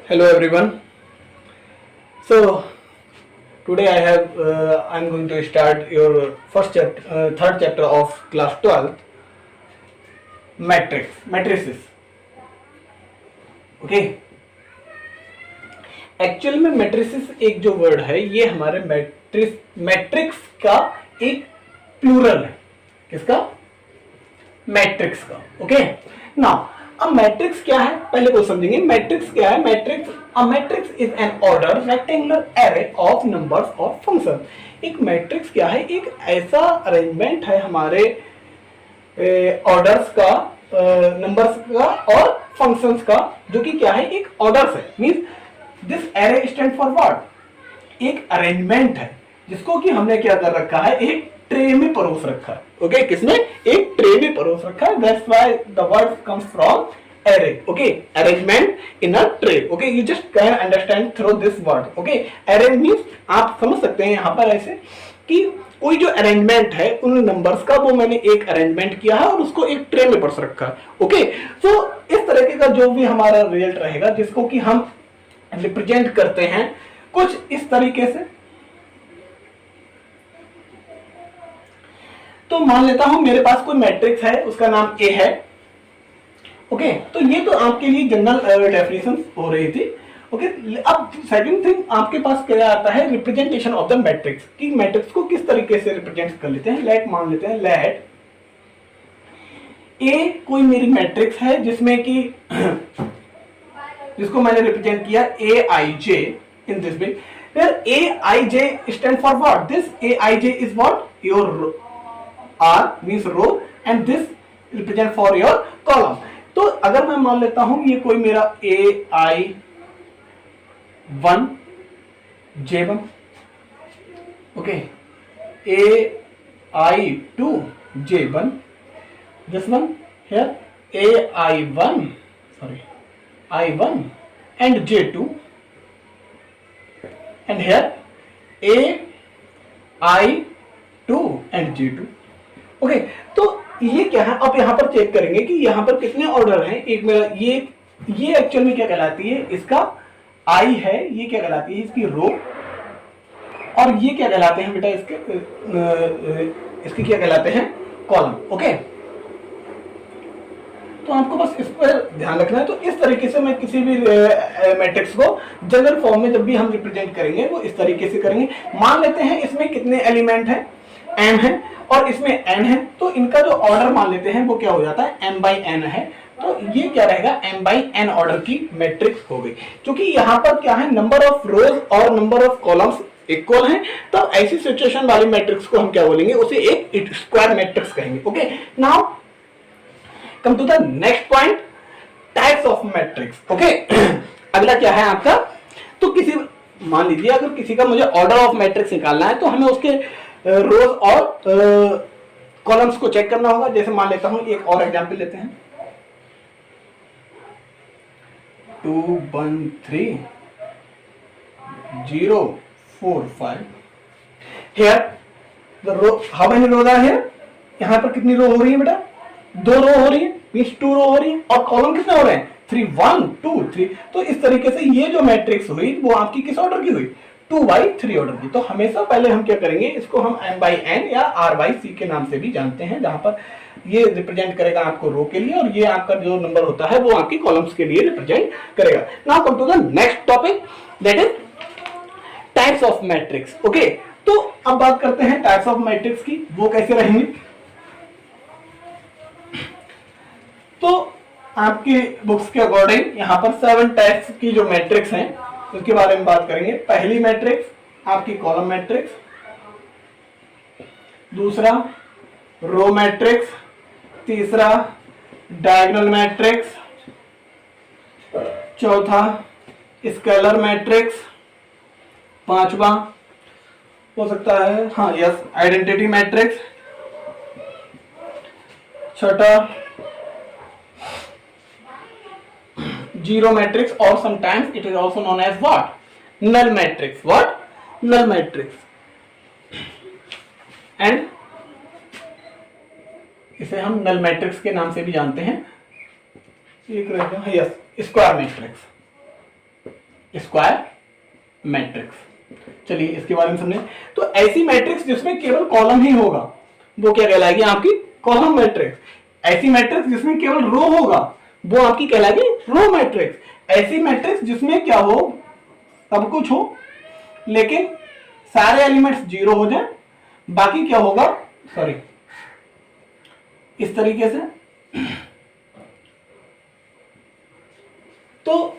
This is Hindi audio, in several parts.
Hello everyone. So today I'm going to start your third chapter of class 12, matrices. Okay. Actual में मैट्रिसेस एक जो वर्ड है ये हमारे मैट्रिक्स का एक प्लूरल है. किसका? मैट्रिक्स का. ओके. नाउ अब मैट्रिक्स क्या है पहले को समझेंगे. मैट्रिक्स क्या है? Matrix is an order rectangular array of numbers और फंक्शन. एक मैट्रिक्स क्या है? एक ऐसा अरेंजमेंट है हमारे ऑर्डर्स का, नंबर्स का और फंक्शंस का, जो कि क्या है? एक ऑर्डर्स है. Means this array stand for what? एक अरेंजमेंट है जिसको कि हमने क्या कर रखा है? एक ट्रे में परोस रखा है. ओके. किसमें? एक ट्रे में परोस रखा है. That's why the word comes from array. Okay, arrangement in a tray. Okay, you just can understand through this word. Okay, array means आप समझ सकते हैं यहाँ पर ऐसे कि कोई जो अरेंजमेंट है उन नंबर्स का, वो मैंने एक अरेंजमेंट किया है और उसको एक ट्रे में परोस रखा है. ओके. सो इस तरीके का जो भी हमारा रिजल्ट रहेगा जिसको कि हम रिप्रेजेंट करते हैं कुछ इस तरीके से. तो मान लेता हूं मेरे पास कोई मैट्रिक्स है, उसका नाम ए है. ओके. तो ये तो आपके लिए जनरल डेफिनेशन हो रही थी. ओके. अब सेकंड थिंग आपके पास क्या आता है? Representation of the matrix. कि मैट्रिक्स को किस तरीके से रिप्रेजेंट कर लेते हैं. लेट मान लेते हैं लेट ए कोई मेरी मैट्रिक्स है जिसमें कि जिसको मैंने रिप्रेजेंट किया A I J in this way. A I J stand for what? This A I J is what? Your R means row and this represent for your column. तो अगर मैं मान लेता हूं ये कोई मेरा AI1 J1, okay, AI2 J1, this one here AI1, sorry, I1 and J2, and here AI2 and J2. Okay. तो ये क्या है? अब यहाँ पर चेक करेंगे कि यहाँ पर कितने ऑर्डर हैं. एक मेरा ये एक्चुअल में क्या कहलाती है? इसका आई है. ये क्या कहलाती है? इसकी रो. और ये क्या कहलाते हैं बेटा? इसके क्या कहलाते हैं? कॉलम. ओके. तो आपको बस इस पर ध्यान रखना है. तो इस तरीके से मैं किसी भी मैट्रिक्स को जनरल फॉर्म में जब भी हम रिप्रेजेंट करेंगे वो इस तरीके से करेंगे. मान लेते हैं इसमें कितने एलिमेंट हैं? m है और इसमें n है. तो इनका जो ऑर्डर मान लेते हैं वो क्या हो जाता है? m by n है. तो ये क्या रहेगा? m by n ऑर्डर की मैट्रिक्स हो गई. क्योंकि यहाँ पर क्या है? नंबर ऑफ रोज और नंबर ऑफ कॉलम्स इक्वल हैं. तो ऐसी सिचुएशन वाली मैट्रिक्स को हम क्या बोलेंगे? उसे एक स्क्वायर मैट्रिक्स कहेंगे. Okay. Now come to the next point, types of matrix. Okay. अगला क्या है आपका? तो किसी मान लीजिए अगर किसी का मुझे ऑर्डर ऑफ मैट्रिक्स निकालना है तो हमें उसके रोज और कॉलम्स को चेक करना होगा. जैसे मान लेता हूं एक और एग्जांपल लेते हैं. 2 1 3 0 4 5. Here the row, how many rows are here? यहां पर कितनी रो हो रही है बेटा? 2 रो हो रही है. मींस 2 रो हो रही है. और कॉलम कितने हो रहे हैं? 3 1 2 3. तो इस तरीके से ये जो मैट्रिक्स हुई वो आपकी किस ऑर्डर की हुई? 2/3 ऑर्डर की. तो हमेशा पहले हम क्या करेंगे? इसको हम m by n या r by c के नाम से भी जानते हैं, जहां पर ये रिप्रेजेंट करेगा आपको रो के लिए और ये आपका जो नंबर होता है वो आपकी कॉलम्स के लिए रिप्रेजेंट करेगा. Now come to the next topic, that is types of matrix. Okay. तो अब बात करते हैं टाइप्स ऑफ मैट्रिक्स की. वो कैसे रहेंगे? तो आपकी बुक्स के अकॉर्डिंग यहाँ पर 7 टाइप्स की जो मैट्रिक्स हैं उसके बारे में बात करेंगे. पहली मैट्रिक्स आपकी कॉलम मैट्रिक्स, दूसरा रो मैट्रिक्स, तीसरा डायगोनल मैट्रिक्स, चौथा स्केलर मैट्रिक्स, पांचवा हो सकता है आइडेंटिटी मैट्रिक्स, छठा zero matrix, or sometimes it is also known as what? Null matrix. What? Null matrix. And इसे हम null matrix के नाम से भी जानते हैं. एक रहेगा स्क्वायर मैट्रिक्स. Square matrix. चलिए इसके बारे में समझे। तो ऐसी मैट्रिक्स जिसमें केवल कॉलम ही होगा वो क्या कहलाएगी? आपकी कॉलम मैट्रिक्स। ऐसी मैट्रिक्स जिसमें केवल रो होगा वो आपकी कहलाएगी रो मैट्रिक्स। ऐसी मैट्रिक्स जिसमें क्या हो, सब कुछ हो लेकिन सारे एलिमेंट्स जीरो हो जाए, बाकी क्या होगा, सॉरी इस तरीके से, तो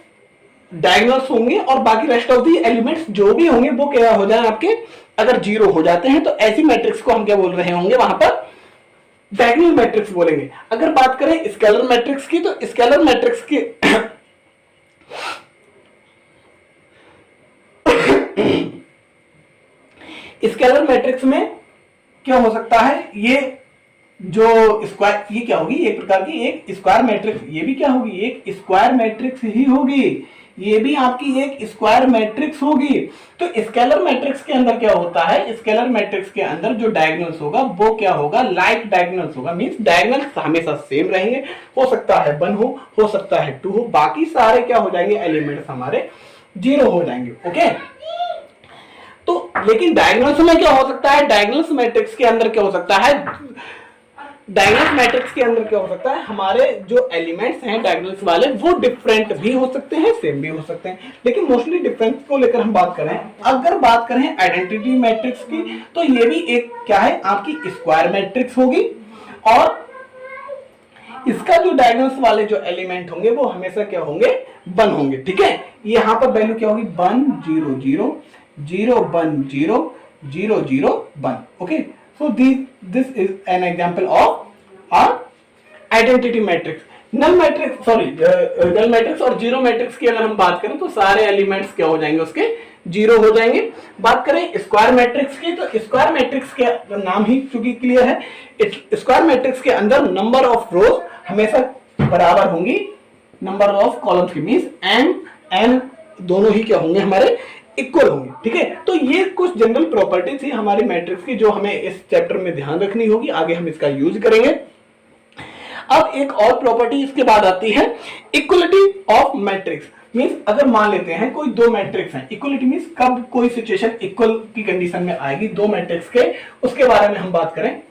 डायगोनल्स होंगे और बाकी रेस्ट ऑफ दी एलिमेंट्स जो भी होंगे वो क्या हो जाए आपके, अगर जीरो हो जाते हैं तो ऐसी मैट्रिक्स को हम क्या बोल रहे होंगे, वहां पर डायगोनल मैट्रिक्स बोलेंगे। अगर बात करें स्केलर मैट्रिक्स की, तो स्केलर मैट्रिक्स की स्केलर मैट्रिक्स में क्या हो सकता है, ये जो स्क्वायर, ये क्या होगी, एक प्रकार की एक स्क्वायर मैट्रिक्स, ये भी क्या होगी, एक स्क्वायर मैट्रिक्स ही होगी, ये भी आपकी एक स्क्वायर मैट्रिक्स होगी। तो स्केलर मैट्रिक्स के अंदर क्या होता है, स्केलर मैट्रिक्स के अंदर जो डायगोनल्स होगा वो क्या होगा, लाइक डायगोनल्स होगा। मींस डायगोनल्स हमेशा सेम रहेंगे, हो सकता है 1 हो सकता है 2 हो, बाकी सारे क्या हो जाएंगे, एलिमेंट्स हमारे जीरो हो जाएंगे। ओके, तो लेकिन डायगोनल्स में क्या हो सकता है, डायगोनल्स मैट्रिक्स के अंदर क्या हो सकता है, डायगोनल्स मैट्रिक्स के अंदर क्या हो सकता है, हमारे जो एलिमेंट्स हैं डायगोनल्स वाले वो डिफरेंट भी हो सकते हैं, सेम भी हो सकते हैं, लेकिन मोस्टली डिफरेंस को लेकर हम बात करें। अगर बात करें आइडेंटिटी मैट्रिक्स की, तो ये भी एक क्या है, आपकी स्क्वायर मैट्रिक्स होगी और इसका जो डायगोनल्स वाले जो एलिमेंट होंगे वो हमेशा क्या होंगे, 1 होंगे। ठीक है, यहां पर वैल्यू क्या होगी, 1 0 0 0 1 0 0 0 1। Okay, so this is an example of our identity matrix. Null matrix, sorry null matrix और जीरो मैट्रिक्स की अगर हम बात करें तो सारे एलिमेंट्स क्या हो जाएंगे, उसके जीरो हो जाएंगे। बात करें स्क्वायर मैट्रिक्स की, तो स्क्वायर मैट्रिक्स के नाम ही चूंकि क्लियर है, स्क्वायर मैट्रिक्स के अंदर नंबर ऑफ रोज हमेशा बराबर होंगी नंबर ऑफ कॉलम्स की। मींस एन दोनों ही क्या होंगे, हमारे इक्वल होंगे। ठीक है, तो ये कुछ जनरल प्रॉपर्टीज थी हमारी मैट्रिक्स की जो हमें इस चैप्टर में ध्यान रखनी होगी, आगे हम इसका यूज करेंगे। अब एक और प्रॉपर्टी इसके बाद आती है, इक्वलिटी ऑफ मैट्रिक्स। मींस अगर मान लेते हैं कोई दो मैट्रिक्स हैं, इक्वलिटी मींस कब कोई सिचुएशन इक्वल की कंडीशन में आएगी दो मैट्रिक्स के, उसके बारे में हम बात करें।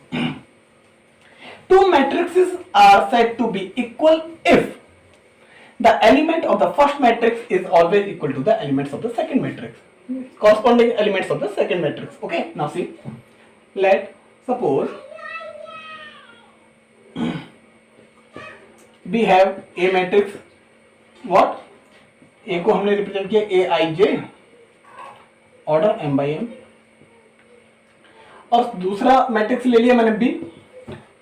Two matrices are said to be equal if the element of the first matrix is always equal to the elements of the second matrix, corresponding elements of the second matrix. Okay, now see, let suppose we have a matrix, what a को हमने रिप्रेजेंट किया aij order m by m, और दूसरा मैट्रिक्स ले लिया मैंने b,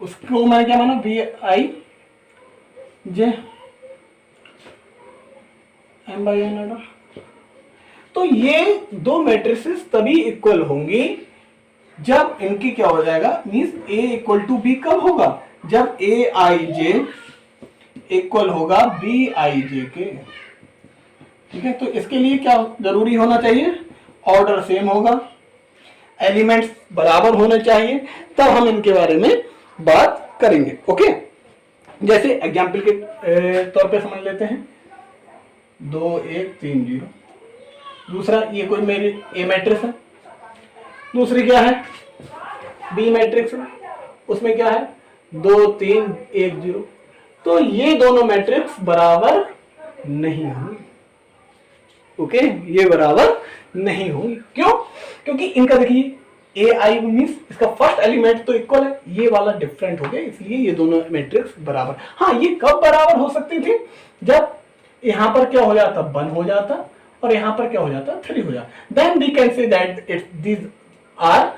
उसको मैंने क्या माना vij m by n order. तो ये दो मैट्रिसेस तभी इक्वल होंगी जब इनकी क्या हो जाएगा, means a equal to b कब होगा, जब aij इक्वल होगा bij के। ठीक है, तो इसके लिए क्या जरूरी होना चाहिए, ऑर्डर सेम होगा, एलिमेंट्स बराबर होने चाहिए, तब हम इनके बारे में बात करेंगे। ओके, जैसे एग्जाम्पल के तौर पे समझ लेते हैं 2 1 3 0। दूसरा ये कोई मेरी ए मैट्रिक्स है, दूसरी क्या है बी मैट्रिक्स है, उसमें क्या है 2 3 1 0। तो ये दोनों मैट्रिक्स बराबर नहीं होंगे। ओके, ये बराबर नहीं होंगे, क्यों, क्योंकि इनका देखिए ए आई मीन्स इसका फर्स्ट एलिमेंट तो इक्वल है, ये वाला डिफरेंट हो गया, इसलिए ये दोनों मैट्रिक्स बराबर। हाँ, ये कब बराबर हो सकती थी, जब यहां पर क्या हो जाता 1 हो जाता और यहां पर क्या हो जाता 3 हो जाता, then we can say that it's these are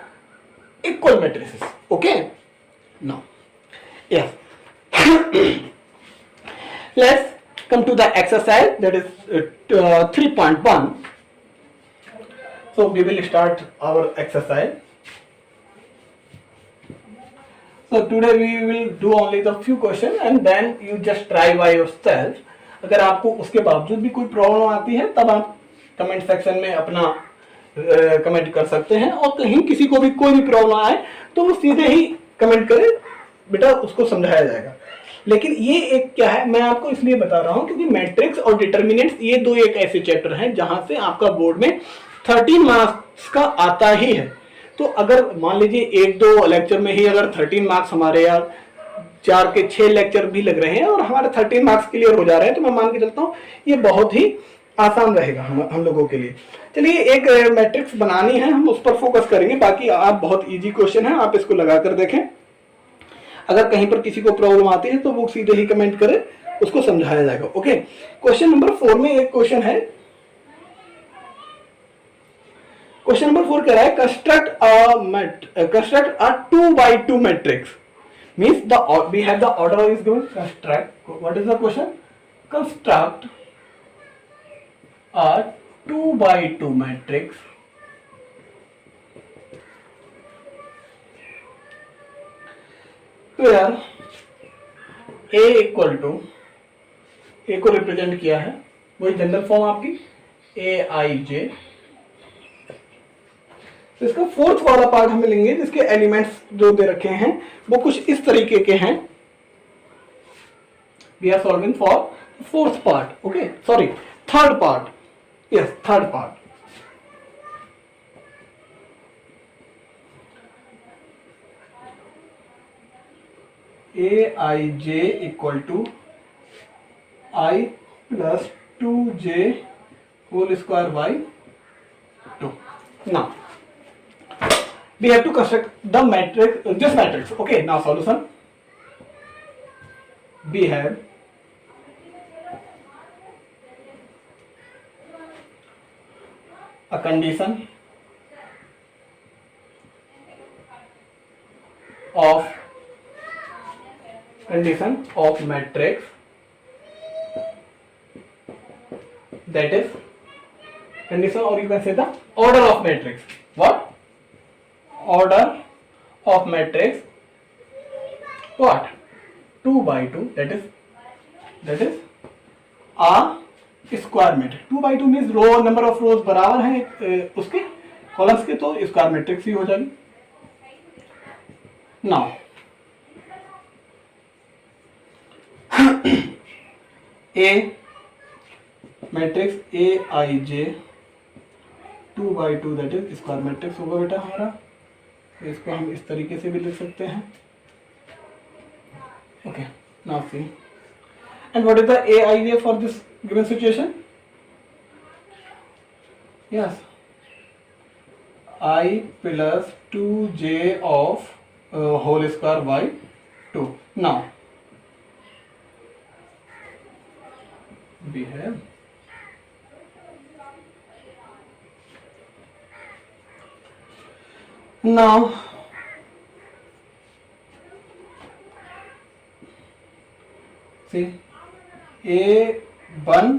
equal matrices. Okay, now yes, let's come to the exercise, that is 3.1. so we will start our exercise. So today we will do only the few questions and then you just try by yourself. अगर आपको उसके बावजूद भी कोई प्रॉब्लम आती है तब आप कमेंट सेक्शन में अपना कमेंट कर सकते हैं, और कहीं किसी को भी कोई भी प्रॉब्लम आए तो वो सीधे ही कमेंट करे, बेटा उसको समझाया जाएगा। लेकिन ये एक क्या है, मैं आपको इसलिए बता रहा हूं क्योंकि मैट्रिक्स और डिटर्मिनेंट्स ये दो एक ऐसे चैप्टर हैं जहां से आपका बोर्ड में 13 मार्क्स का आता ही है। तो अगर मान लीजिए एक दो लेक्चर में ही अगर 13 मार्क्स हमारे या 4 के 6 लेक्चर भी लग रहे हैं और हमारे 13 मार्क्स क्लियर हो जा रहे हैं, तो मैं मान के चलता हूं ये बहुत ही आसान रहेगा हम लोगों के लिए। चलिए एक मैट्रिक्स बनानी है, हम उस पर फोकस करेंगे। बाकी आप बहुत इजी क्वेश्चन है, आप इसको लगा कर देखें। अगर कहीं पर किसी को प्रॉब्लम आती है तो वो सीधे ही कमेंट करे, उसको समझाया जाएगा। ओके, क्वेश्चन नंबर 4 में एक क्वेश्चन है। क्वेश्चन नंबर 4 कह रहा है construct a 2x2 matrix means we have the order is given construct. What is the question? Construct a 2x2 matrix where A equal to, A को रिप्रेजेंट किया है वही जनरल फॉर्म आपकी AIJ। तो इसका फोर्थ वाला पार्ट हमें लेंगे जिसके एलिमेंट्स जो दे रखे हैं वो कुछ इस तरीके के हैं। We are solving for fourth part, okay sorry third part, yes third part. AIJ equal to I plus 2J whole square by 2। Now we have to construct the matrix, this matrix. Okay, now solution. We have a condition of matrix, that is condition, or you can say the order of matrix. What? Order of matrix what? 2x2, that is a square matrix। 2x2 means row number of rows बराबर है उसके कॉलम्स के, तो स्क्वायर मैट्रिक्स ही हो जाएगी। Now A matrix AIJ 2x2 that is square matrix होगा बेटा हमारा। इसको हम इस तरीके से भी लिख सकते हैं। Okay, now see and what is the AIJ for this given situation? Yes I plus 2J of whole square by 2। Now we have now see A1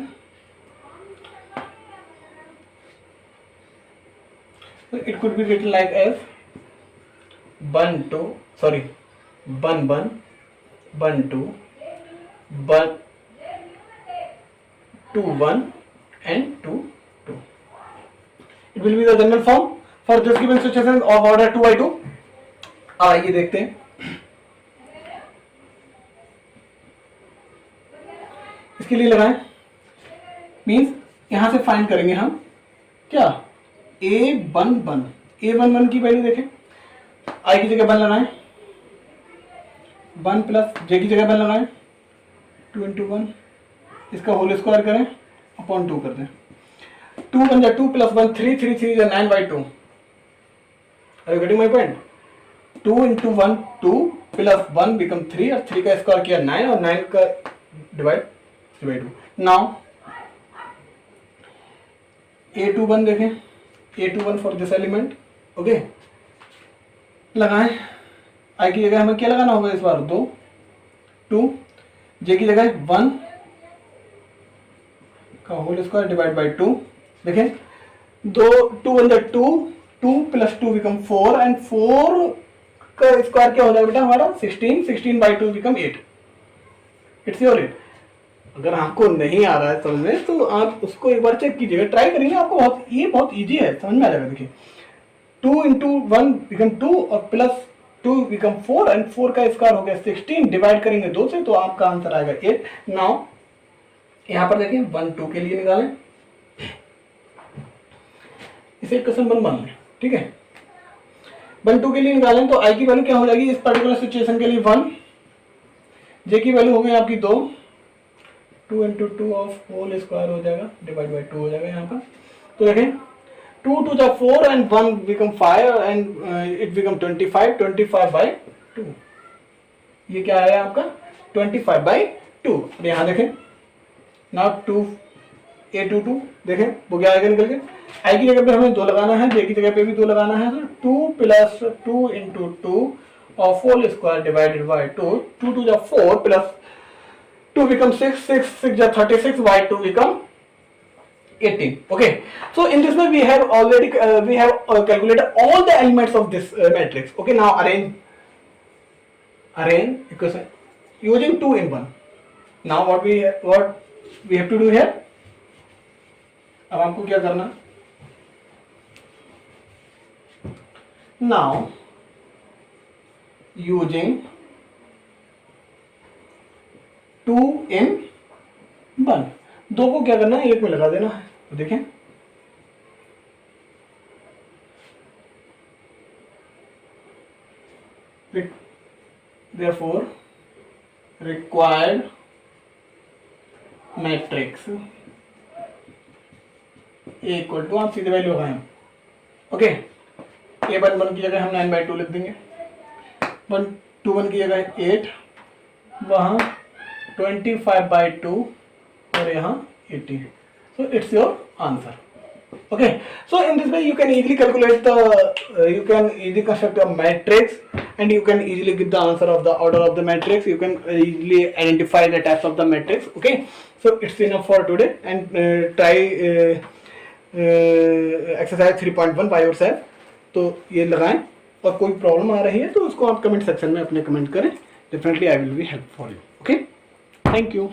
so it could be written like as 1 2 sorry 1 1 1 2 1 2 1 and 2 2। It will be the general form for this given situation of order 2x2। आइए देखते हैं। इसके लिए लगाएं मींस यहां से फाइंड करेंगे हम क्या A11 की वैल्यू देखें। I की जगह 1 लगाएं, 1 प्लस J की जगह 1 लगाएं, 2 इंटू 1 इसका होल स्क्वायर करें अपॉन 2 कर दें। 2 1 2 plus 1 3 3 3 9 by 2। Are you getting my point? 2 into 1 2 plus 1 become 3 और 3 का स्क्वायर किया 9 और 9 का डिवाइड 3/2। नाउ A21 देखें, A21 for this element. Okay, लगाएं। I की जगह हमें क्या लगाना होगा इस बार 2 2, J की जगह 1 का होल स्क्वायर डिवाइड बाई 2। देखें 2 2 1 2 2 प्लस 2 बिकम 4 एंड 4 का स्क्वायर क्या हो जाएगा बेटा हमारा 16 16 by 2 become 8। It's your it. अगर आपको नहीं आ रहा है समझ में तो आप उसको एक बार चेक कीजिएगा, ट्राई करेंगे, आपको बहुत इजी है, समझ में आ जाएगा। देखिए 2 इंटू 1 बिकम 2 और प्लस 2 बिकम 4 एंड 4 का स्क्वायर हो गया 16, डिवाइड करेंगे 2 से तो आपका आंसर आएगा 8। नाउ यहां पर देखिए 1 2 के लिए निकालें, इसे क्वेश्चन 1 मान लें, ठीक है। 1 2 के लिए निकालें तो आई की वैल्यू क्या हो जाएगी इस पर्टिकुलर सिचुएशन के लिए 1, जे की वैल्यू हो गई आपकी 2, 2 इंटू 2 ऑफ होल स्क्वायर हो जाएगा, डिवाइड बाई 2 हो जाएगा यहाँ पर। तो देखें 2 2 जा 4 and 1 become 5 and it become 25, 25 by 2, ये क्या आया आपका 25 बाई 2। अब यहाँ देखें ना 2 a22 देखें वो क्या आएगा निकल के, आई की जगह पे हमें 2 लगाना है, जे की जगह पे भी 2 लगाना है, तो 2 plus 2 into 2 of whole square divided by 2, 2 2 जा 4 plus 2 become 6, 6 6 ja 36, by 2 become 18. Okay, so in this way we have already calculated all the elements of this matrix. Okay, now arrange equation using 2 in 1. Now what we have to do here, अब हमको क्या करना, now using 2 in 1, 2 को क्या करना है 1 में लगा देना है, तो देखें therefore required matrix A equal to, आप सीधे वैल्यू लगाएं, ओके। A11 की जगह हम 9/2 लिख देंगे, 121 की जगह 8, वहां 25/2 और यहाँ 80, so it's your answer. Okay, so in this way you can easily calculate you can easily construct a matrix and you can easily get the answer of the order of the matrix. You can easily identify the types of the matrix. Okay, so it's enough for today, and try exercise 3.1 by yourself. तो ये लगाएं, और कोई प्रॉब्लम आ रही है तो उसको आप कमेंट सेक्शन में अपने कमेंट करें, definitely I will be help for you. Okay, thank you.